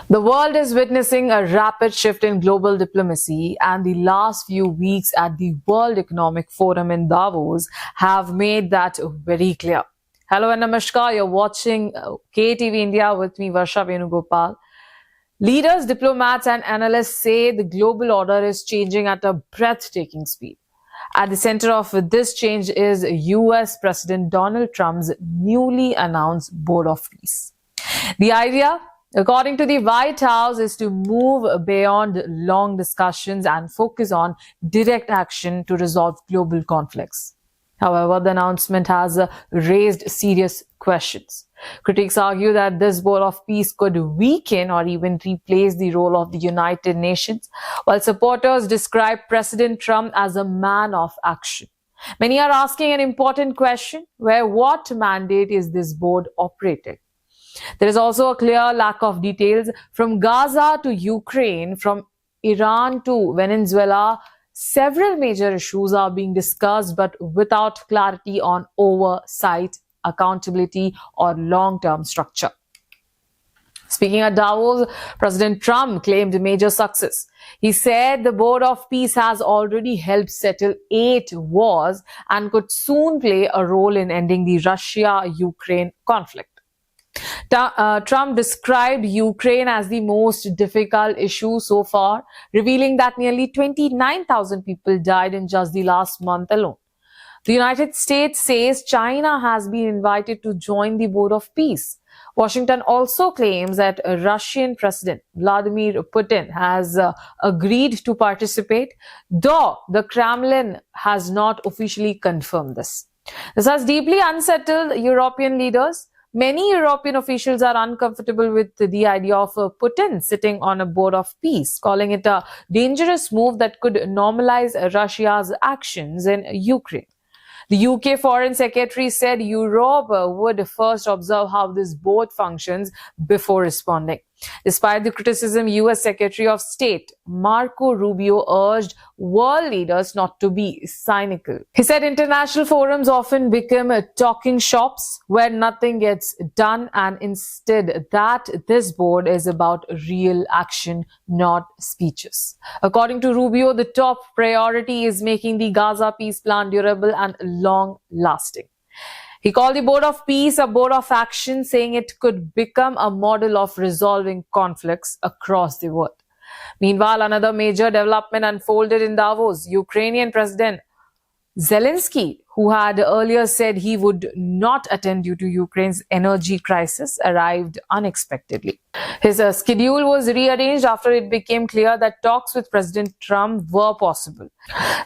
The world is witnessing a rapid shift in global diplomacy, and the last few weeks at the World Economic Forum in Davos have made that very clear. Hello and namaskar. You're watching KTV India with me, Varsha Venugopal. Leaders, diplomats, and analysts say the global order is changing at a breathtaking speed. At the center of this change is US President Donald Trump's newly announced Board of Peace. The idea, according to the White House, is to move beyond long discussions and focus on direct action to resolve global conflicts. However, the announcement has raised serious questions. Critics argue that this Board of Peace could weaken or even replace the role of the United Nations, while supporters describe President Trump as a man of action. Many are asking an important question: what mandate is this board operating? There is also a clear lack of details. From Gaza to Ukraine, from Iran to Venezuela, several major issues are being discussed, but without clarity on oversight, accountability, or long-term structure. Speaking at Davos, President Trump claimed major success. He said the Board of Peace has already helped settle 8 wars and could soon play a role in ending the Russia-Ukraine conflict. Trump described Ukraine as the most difficult issue so far, revealing that nearly 29,000 people died in just the last month alone. The United States says China has been invited to join the Board of Peace. Washington also claims that Russian President Vladimir Putin has agreed to participate, though the Kremlin has not officially confirmed this. This has deeply unsettled European leaders. Many European officials are uncomfortable with the idea of Putin sitting on a Board of Peace, calling it a dangerous move that could normalize Russia's actions in Ukraine. The UK Foreign Secretary said Europe would first observe how this board functions before responding. Despite the criticism, US Secretary of State Marco Rubio urged world leaders not to be cynical. He said international forums often become talking shops where nothing gets done, and instead that this board is about real action, not speeches. According to Rubio, the top priority is making the Gaza peace plan durable and long-lasting. He called the Board of Peace a board of action, saying it could become a model of resolving conflicts across the world. Meanwhile, another major development unfolded in Davos. Ukrainian President Zelensky, who had earlier said he would not attend due to Ukraine's energy crisis, arrived unexpectedly. His schedule was rearranged after it became clear that talks with President Trump were possible.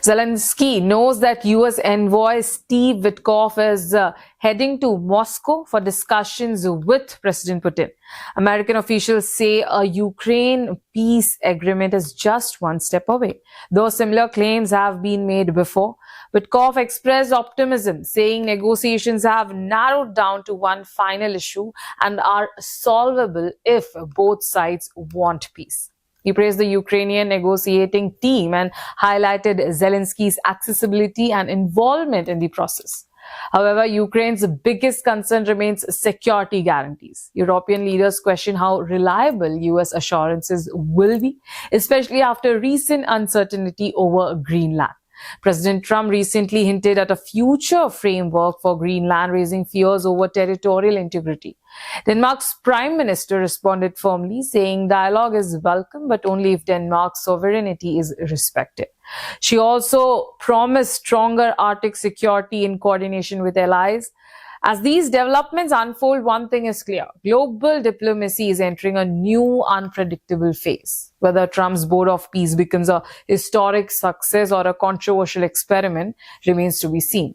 Zelensky knows that US envoy Steve Witkoff is heading to Moscow for discussions with President Putin. American officials say a Ukraine peace agreement is just one step away, though similar claims have been made before. Witkoff expressed optimism, saying negotiations have narrowed down to one final issue and are solvable if both sides want peace. He praised the Ukrainian negotiating team and highlighted Zelensky's accessibility and involvement in the process. However, Ukraine's biggest concern remains security guarantees. European leaders question how reliable US assurances will be, especially after recent uncertainty over Greenland. President Trump recently hinted at a future framework for Greenland, raising fears over territorial integrity. Denmark's prime minister responded firmly, saying dialogue is welcome, but only if Denmark's sovereignty is respected. She also promised stronger Arctic security in coordination with allies. As these developments unfold, one thing is clear: global diplomacy is entering a new, unpredictable phase. Whether Trump's Board of Peace becomes a historic success or a controversial experiment remains to be seen.